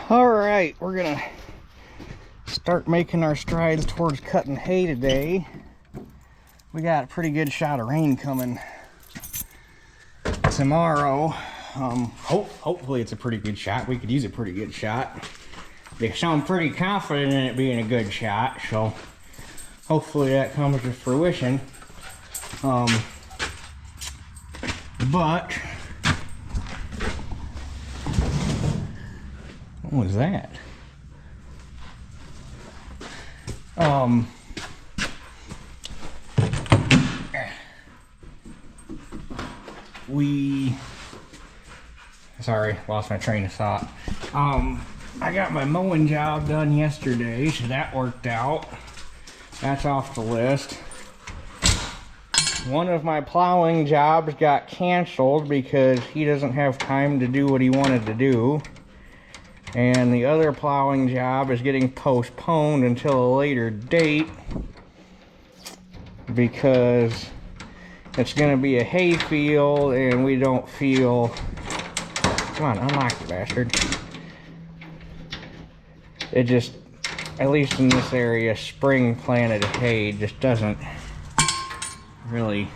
All right, we're gonna start making our strides towards cutting hay today. We got a pretty good shot of rain coming tomorrow. Hopefully it's a pretty good shot. We could use a pretty good shot. They sound pretty confident in it being a good shot, so hopefully that comes to fruition. But what was that? Sorry, lost my train of thought. I got my mowing job done yesterday, so that worked out. That's off the list. One of my plowing jobs got canceled because he doesn't have time to do what he wanted to do. And the other plowing job is getting postponed until a later date because it's going to be a hay field and we don't feel... Come on, unlock the bastard. It just, at least in this area, spring planted hay just doesn't really...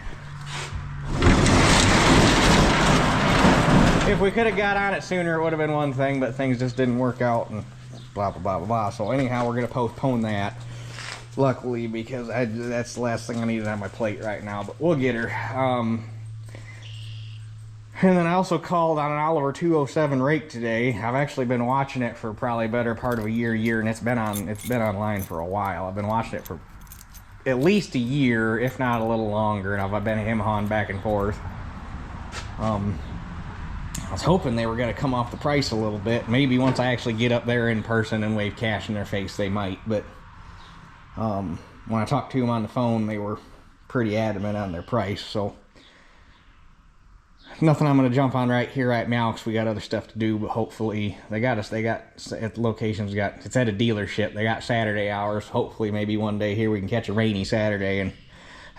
If we could have got on it sooner, it would have been one thing, but things just didn't work out and blah, blah, blah, blah, blah. So anyhow, we're going to postpone that, luckily, because that's the last thing I need on my plate right now, but we'll get her. And then I also called on an Oliver 207 rake today. I've actually been watching it for probably a better part of a year, and it's been online for a while. I've been watching it for at least a year, if not a little longer, and I've been hem-hawing back and forth. I was hoping they were going to come off the price a little bit. Maybe once I actually get up there in person and wave cash in their face, they might. But when I talked to them on the phone, they were pretty adamant on their price. So nothing I'm going to jump on right here right now because we got other stuff to do. But hopefully they got at the locations, it's at a dealership. They got Saturday hours. Hopefully maybe one day here we can catch a rainy Saturday and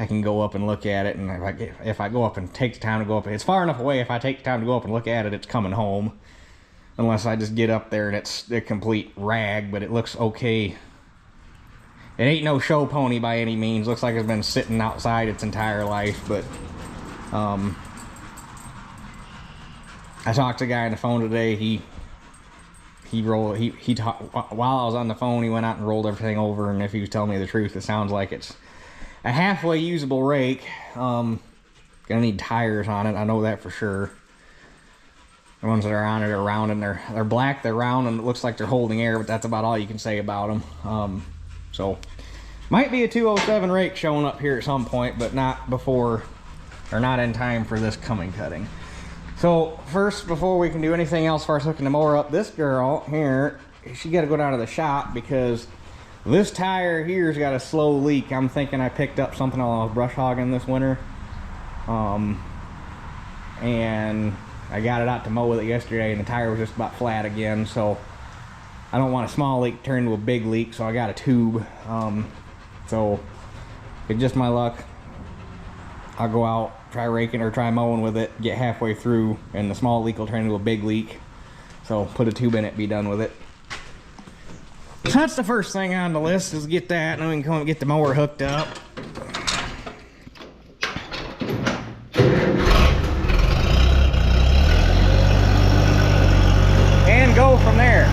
I can go up and look at it, and if I go up and take the time to go up, it's far enough away. If I take the time to go up and look at it, it's coming home. Unless I just get up there and it's a complete rag, but it looks okay. It ain't no show pony by any means. Looks like it's been sitting outside its entire life, but I talked to a guy on the phone today. While I was on the phone, he went out and rolled everything over, and if he was telling me the truth, it sounds like it's a halfway usable rake. Gonna need tires on it, I know that for sure. The ones that are on it are round, and they're black, they're round, and it looks like they're holding air, but that's about all you can say about them. So might be a 207 rake showing up here at some point, but not before, or not in time for this coming cutting. So first, before we can do anything else as far as hooking the mower up, this girl here, she got to go down to the shop because this tire here's got a slow leak. I'm thinking I picked up something while I was brush hogging this winter. And I got it out to mow with it yesterday, and the tire was just about flat again. So I don't want a small leak to turn into a big leak, so I got a tube. So it's just my luck. I'll go out, try raking or try mowing with it, get halfway through, and the small leak will turn into a big leak. So put a tube in it, be done with it. So that's the first thing on the list, is get that, and then we can come and get the mower hooked up. And go from there.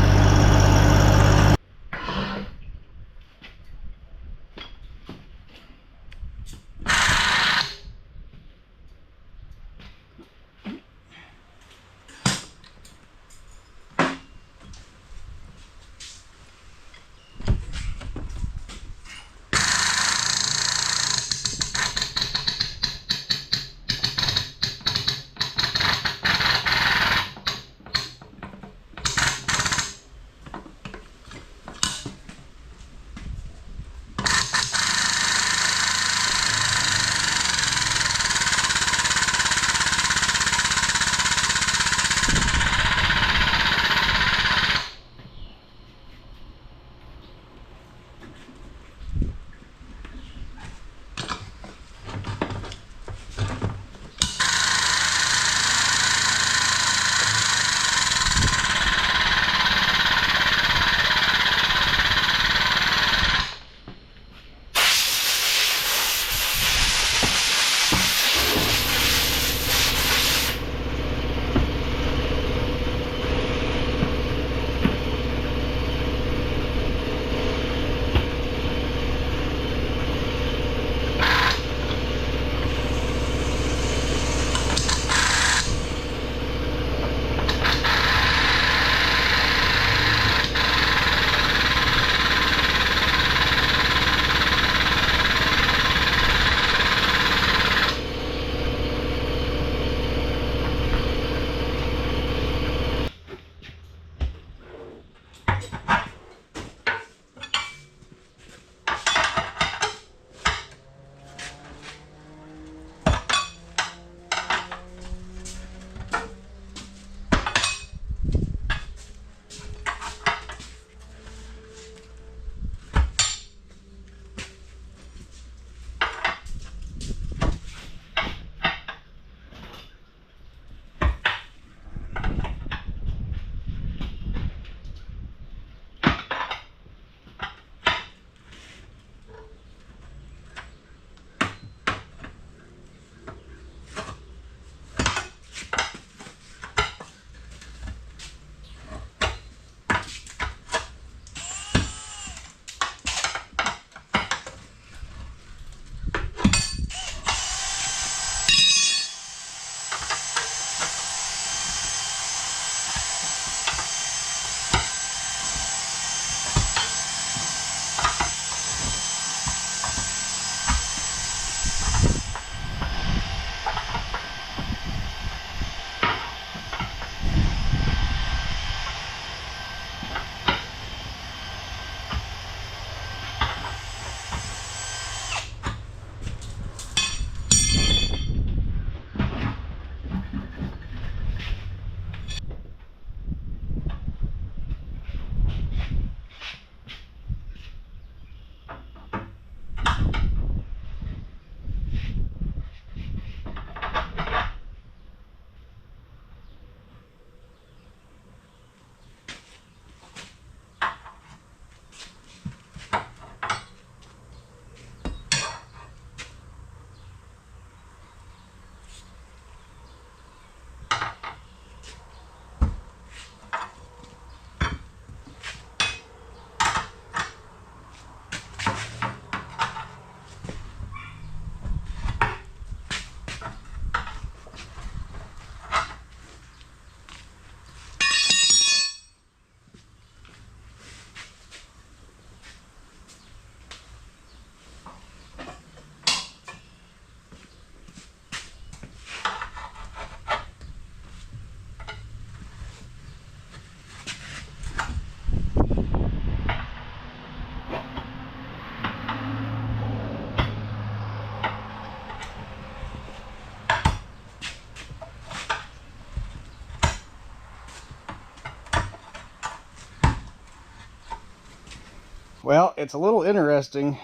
Well, it's a little interesting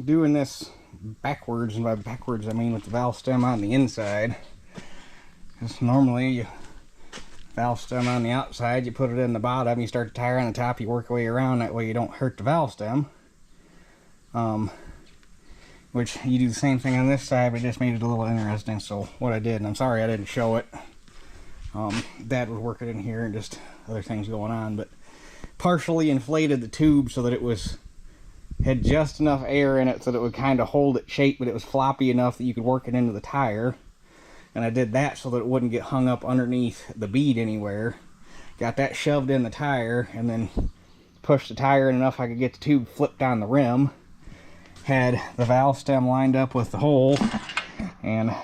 doing this backwards, and by backwards I mean with the valve stem on the inside. Because normally you valve stem on the outside, you put it in the bottom, you start the tire on the top, you work your way around, that way you don't hurt the valve stem. Which you do the same thing on this side, but it just made it a little interesting. So what I did, and I'm sorry I didn't show it, Dad was working in here and just other things going on, but partially inflated the tube so that it had just enough air in it so that it would kind of hold its shape, but it was floppy enough that you could work it into the tire. And I did that so that it wouldn't get hung up underneath the bead anywhere. Got that shoved in the tire, and then pushed the tire in enough I could get the tube flipped on the rim. Had the valve stem lined up with the hole, and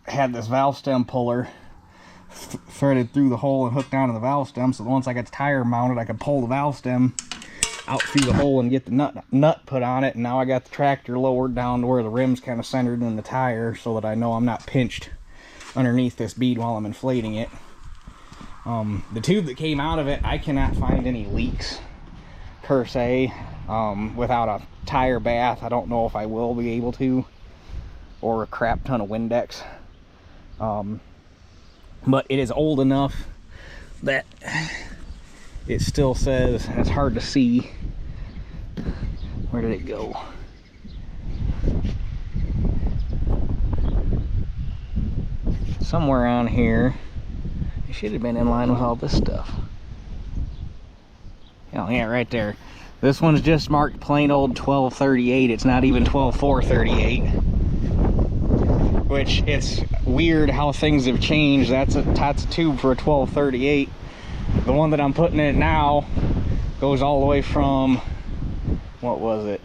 had this valve stem puller threaded through the hole and hooked onto the valve stem, so that once I got the tire mounted, I could pull the valve stem out through the hole and get the nut put on it. And now I got the tractor lowered down to where the rim's kind of centered in the tire, so that I know I'm not pinched underneath this bead while I'm inflating it. The tube that came out of it, I cannot find any leaks per se. Without a tire bath, I don't know if I will be able to, or a crap ton of Windex. But it is old enough that it still says, and it's hard to see, where did it go? Somewhere on here. It should have been in line with all this stuff. Oh yeah, right there. This one's just marked plain old 1238. It's not even 12438. Which, it's weird how things have changed. That's a tube for a 1238. The one that I'm putting in it now goes all the way from, what was it?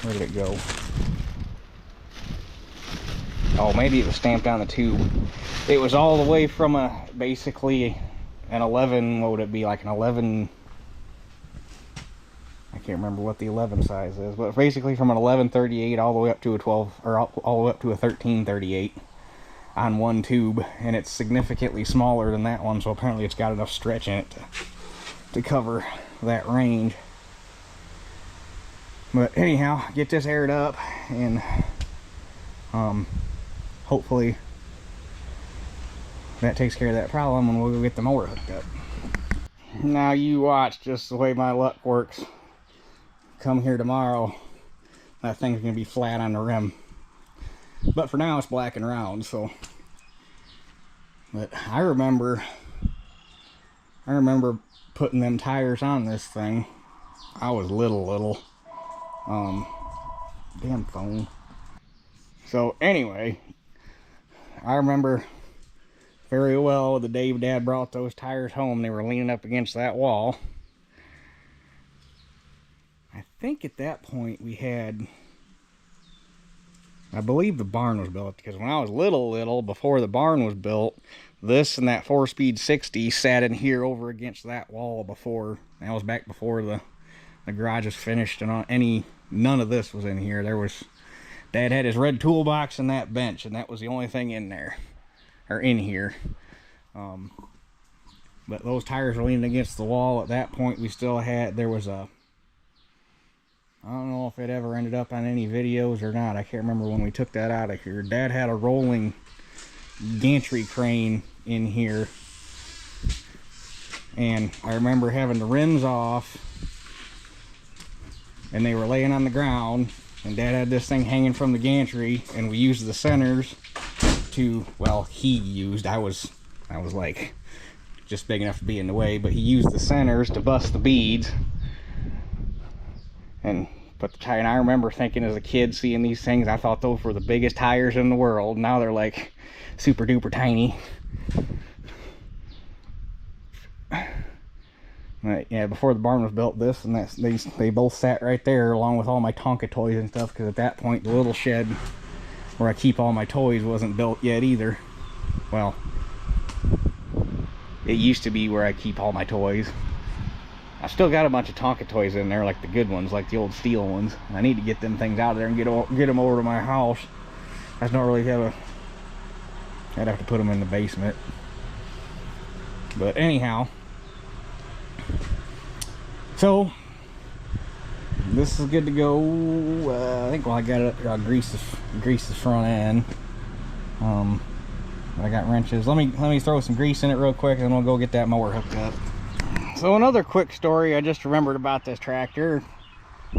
Where did it go? Oh, maybe it was stamped on the tube. It was all the way from basically an 11, what would it be, like an 11, I can't remember what the 11 size is, but basically from an 1138 all the way up to a 12, or all the way up to a 1338 on one tube, and it's significantly smaller than that one, so apparently it's got enough stretch in it to cover that range. But anyhow, get this aired up, and hopefully that takes care of that problem, and we'll go get the mower hooked up. Now you watch just the way my luck works. Come here tomorrow, that thing's gonna be flat on the rim. But for now it's black and round, so. But I remember putting them tires on this thing. I was little. Damn phone. So anyway, I remember very well the day Dad brought those tires home. They were leaning up against that wall. I think at that point we had, I believe the barn was built, because when I was little, before the barn was built, this and that 4-speed 60 sat in here over against that wall before. That was back before the garage was finished, and none of this was in here. Dad had his red toolbox and that bench, and that was the only thing in there, or in here. But those tires were leaning against the wall. At that point we still had, there was a, I don't know if it ever ended up on any videos or not. I can't remember when we took that out of here. Dad had a rolling gantry crane in here, and I remember having the rims off, and they were laying on the ground, and Dad had this thing hanging from the gantry, and we used the centers to, well, he used, I was like just big enough to be in the way, but he used the centers to bust the beads and put the tire. And I remember thinking as a kid, seeing these things, I thought those were the biggest tires in the world. Now they're like super duper tiny. Yeah, before the barn was built, this and that, they both sat right there along with all my Tonka toys and stuff, because at that point the little shed where I keep all my toys wasn't built yet either. Well, it used to be where I keep all my toys. I still got a bunch of Tonka toys in there, like the good ones, like the old steel ones. I need to get them things out of there and get them over to my house. I just don't really have I'd have to put them in the basement. But anyhow, so this is good to go. I think while I got it, I'll grease the front end. I got wrenches. Let me throw some grease in it real quick, and then we'll go get that mower hooked up. So another quick story I just remembered about this tractor,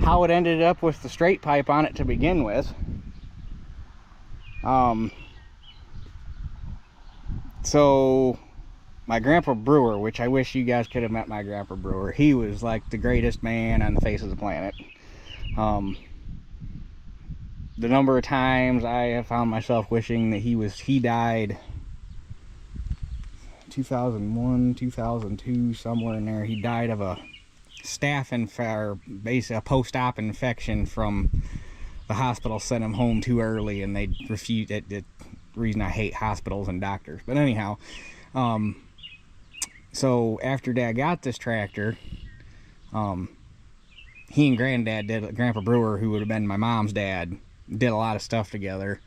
how it ended up with the straight pipe on it to begin with. So my grandpa Brewer, which I wish you guys could have met my grandpa Brewer, he was like the greatest man on the face of the planet. The number of times I have found myself wishing that he died 2001, 2002, somewhere in there. He died of a staph infection, basically a post-op infection from the hospital. Sent him home too early, and they refused it. The reason I hate hospitals and doctors. But anyhow, so after Dad got this tractor, he and Granddad did, Grandpa Brewer, who would have been my mom's dad, did a lot of stuff together.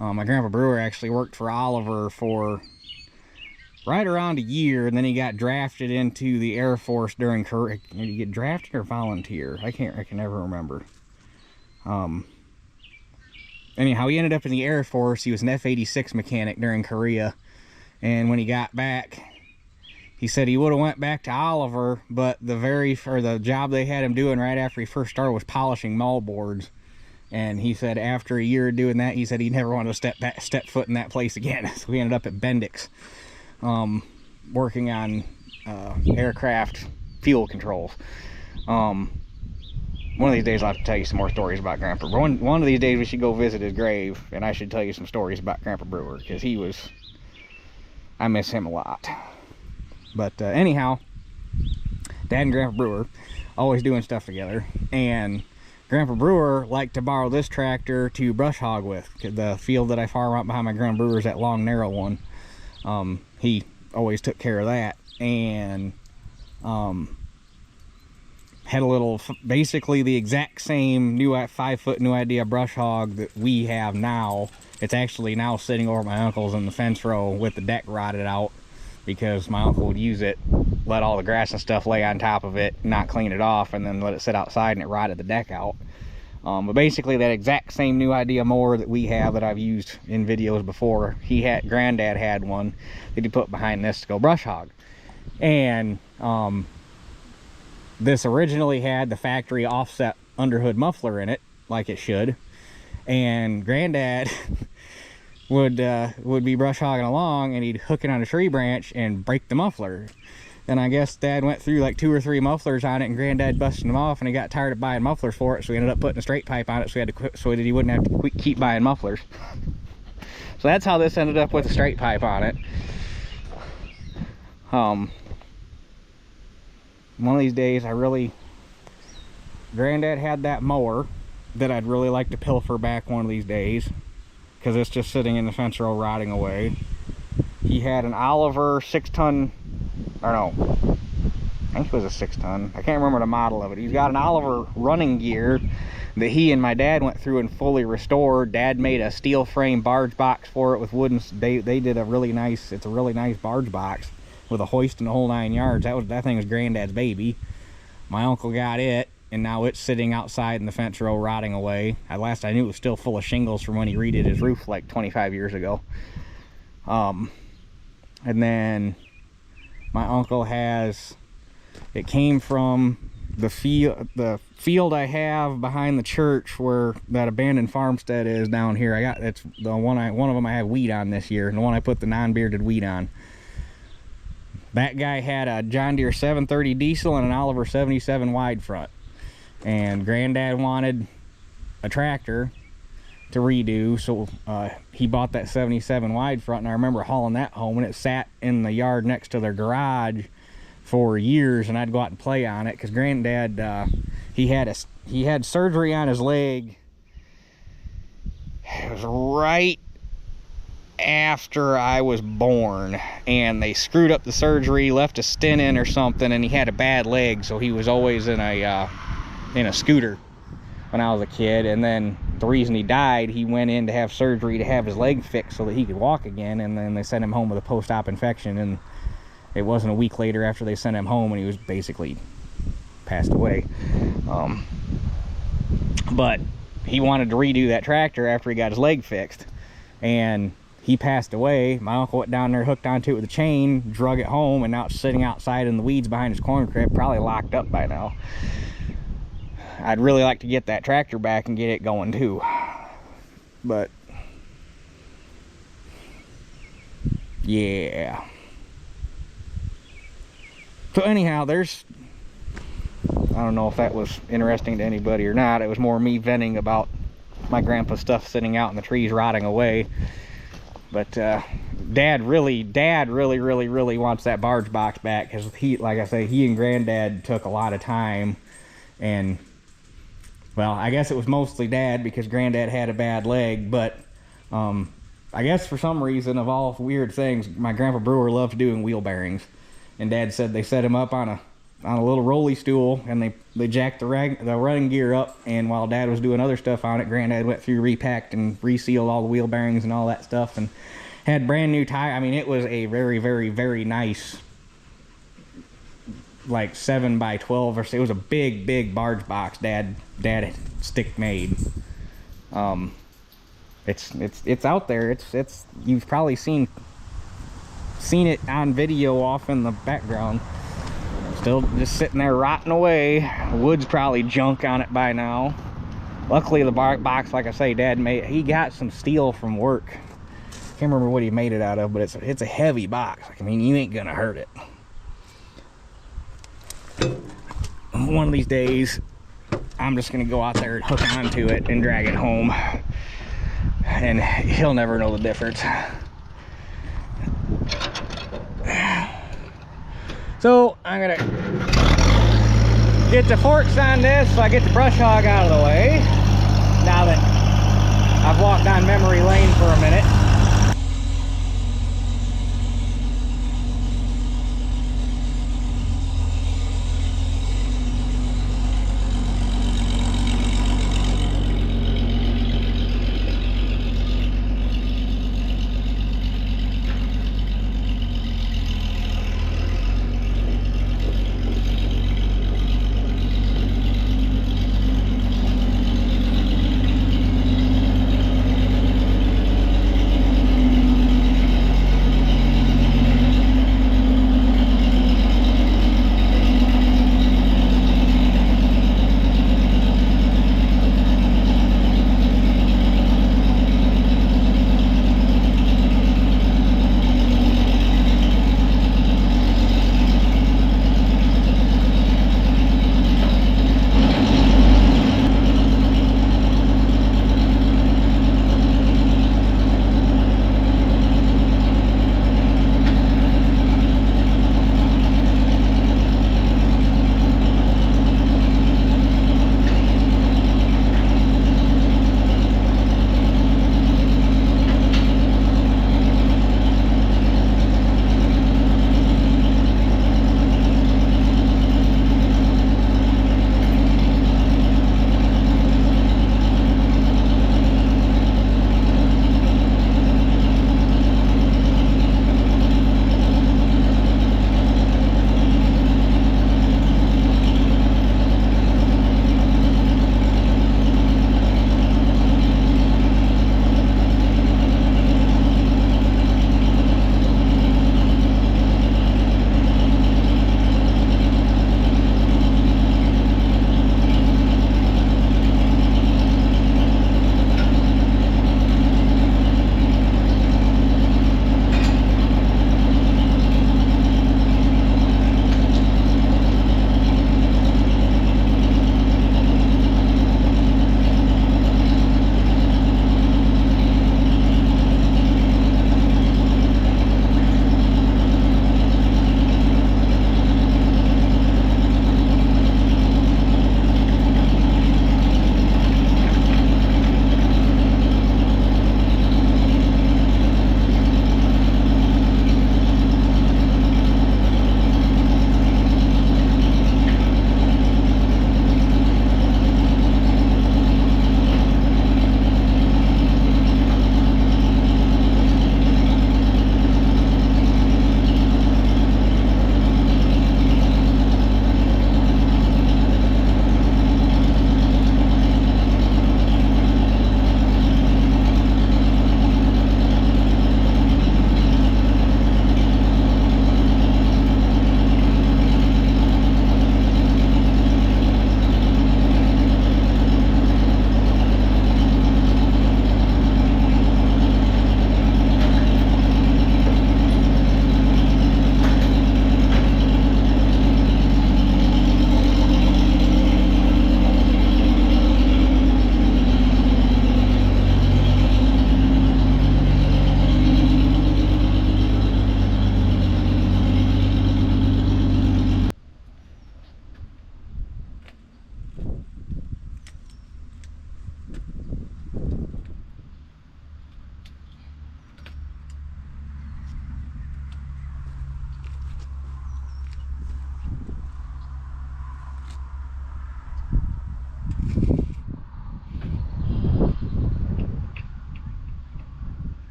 My Grandpa Brewer actually worked for Oliver for right around a year, and then he got drafted into the Air Force during Korea. Did he get drafted or volunteer? I can never remember. Anyhow, he ended up in the Air Force. He was an F-86 mechanic during Korea, and when he got back, he said he would have went back to Oliver, but the job they had him doing right after he first started was polishing moldboards. And he said after a year of doing that, he said he never wanted to step foot in that place again. So he ended up at Bendix, working on aircraft fuel controls. One of these days I'll have to tell you some more stories about Grandpa. One of these days we should go visit his grave, and I should tell you some stories about Grandpa Brewer, because I miss him a lot. But anyhow, Dad and Grandpa Brewer always doing stuff together, and Grandpa Brewer liked to borrow this tractor to brush hog with. The field that I farm out behind my Grandpa Brewer is that long, narrow one. He always took care of that, and had a little, basically the exact same 5-foot New Idea brush hog that we have now. It's actually now sitting over my uncle's in the fence row with the deck rotted out, because my uncle would use it, let all the grass and stuff lay on top of it, not clean it off, and then let it sit outside, and it rotted the deck out. But basically that exact same New Idea mower that we have, that I've used in videos before, Granddad had one that he put behind this to go brush hog. And this originally had the factory offset underhood muffler in it, like it should. And Granddad would be brush hogging along, and he'd hook it on a tree branch and break the muffler. And I guess Dad went through like 2 or 3 mufflers on it, and Granddad busted them off, and he got tired of buying mufflers for it, so he ended up putting a straight pipe on it, so he had to quit, so that he wouldn't have to keep buying mufflers. So that's how this ended up with a straight pipe on it. One of these days, Granddad had that mower that I'd really like to pilfer back one of these days, because it's just sitting in the fence row rotting away. He had an Oliver 6-ton, or no, I think it was a 6-ton. I can't remember the model of it. He's got an Oliver running gear that he and my dad went through and fully restored. Dad made a steel frame barge box for it with wooden. They did a really nice. It's a really nice barge box with a hoist and the whole 9 yards. That thing was Granddad's baby. My uncle got it, and now it's sitting outside in the fence row rotting away. At last I knew it was still full of shingles from when he redid his roof like 25 years ago. And then my uncle it came from the field I have behind the church where that abandoned farmstead is down here. It's the one of them I have weed on this year, and the one I put the non-bearded weed on. That guy had a John Deere 730 diesel and an Oliver 77 wide front, and Granddad wanted a tractor to redo, so he bought that 77 wide front, and I remember hauling that home, and it sat in the yard next to their garage for years, and I'd go out and play on it, because Granddad, he had surgery on his leg. It was right after I was born, and they screwed up the surgery, left a stent in or something, and he had a bad leg, so he was always in a scooter when I was a kid. And then the reason he died, he went in to have surgery to have his leg fixed so that he could walk again, and then they sent him home with a post-op infection, and it wasn't a week later after they sent him home and he was basically passed away. But he wanted to redo that tractor after he got his leg fixed, and he passed away. My uncle went down there, hooked onto it with a chain, drug it home, and now it's sitting outside in the weeds behind his corn crib, probably locked up by now. I'd really like to get that tractor back and get it going too, but yeah. So anyhow, there's, I don't know if that was interesting to anybody or not. It was more me venting about my grandpa's stuff sitting out in the trees rotting away. But Dad really wants that barge box back, because he, like I say, he and Granddad took a lot of time. And well, I guess it was mostly Dad, because Granddad had a bad leg. But I guess for some reason, of all weird things, my grandpa Brewer loved doing wheel bearings. And Dad said they set him up on a little rolly stool, and they jacked the running gear up, and while Dad was doing other stuff on it, Granddad went through, repacked and resealed all the wheel bearings and all that stuff, and had brand new tire. I mean, it was a very nice, like 7x12 or so. It was a big barge box Dad stick made. It's out there. It's you've probably seen it on video off in the background. Still just sitting there rotting away. Wood's probably junk on it by now. Luckily the box, like I say, Dad he got some steel from work. Can't remember what he made it out of, but it's a heavy box. I mean, you ain't gonna hurt it. One of these days I'm just gonna go out there and hook onto it and drag it home, and he'll never know the difference. So I'm gonna get the forks on this so I get the brush hog out of the way, now that I've walked down memory lane for a minute.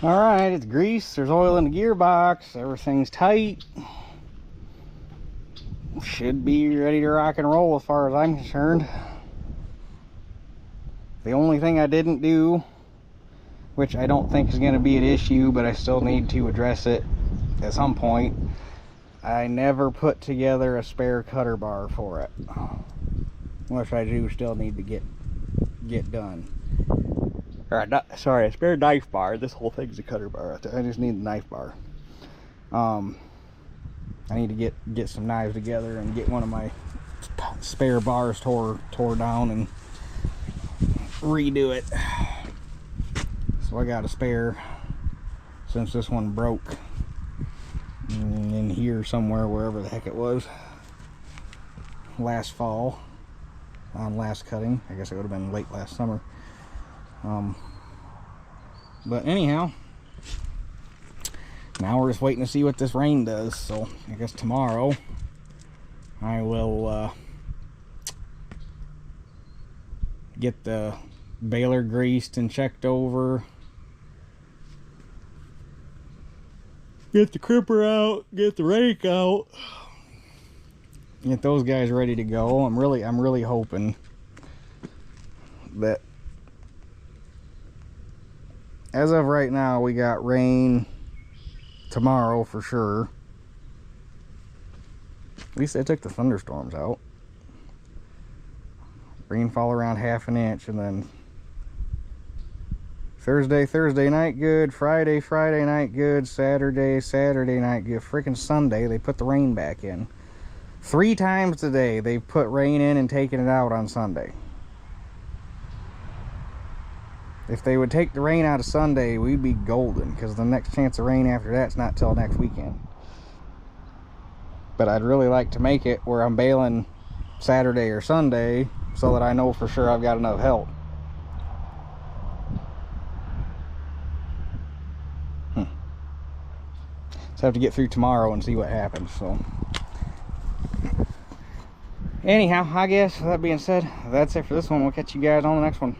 All right, it's greased. There's oil in the gearbox. Everything's tight. Should be ready to rock and roll as far as I'm concerned. The only thing I didn't do, which I don't think is going to be an issue, but I still need to address it at some point, I never put together a spare cutter bar for it, which I do still need to get done. Or sorry, a spare knife bar. This whole thing's a cutter bar. I just need a knife bar. I need to get some knives together and get one of my spare bars tore down and redo it. So I got a spare since this one broke in here somewhere, wherever the heck it was, last fall on last cutting. I guess it would have been late last summer. But anyhow, now we're just waiting to see what this rain does. So I guess tomorrow I will get the baler greased and checked over, get the cripper out, get the rake out, get those guys ready to go. I'm really hoping that, as of right now, we got rain tomorrow for sure. At least they took the thunderstorms out. Rainfall around 1/2 inch, and then Thursday night good, Friday night good, Saturday night good. Freaking Sunday they put the rain back in. 3 times today they put rain in and taken it out on Sunday. If they would take the rain out of Sunday, we'd be golden, because the next chance of rain after that's not till next weekend. But I'd really like to make it where I'm baling Saturday or Sunday, so that I know for sure I've got enough help. So I have to get through tomorrow and see what happens. So anyhow, I guess with that being said, that's it for this one. We'll catch you guys on the next one.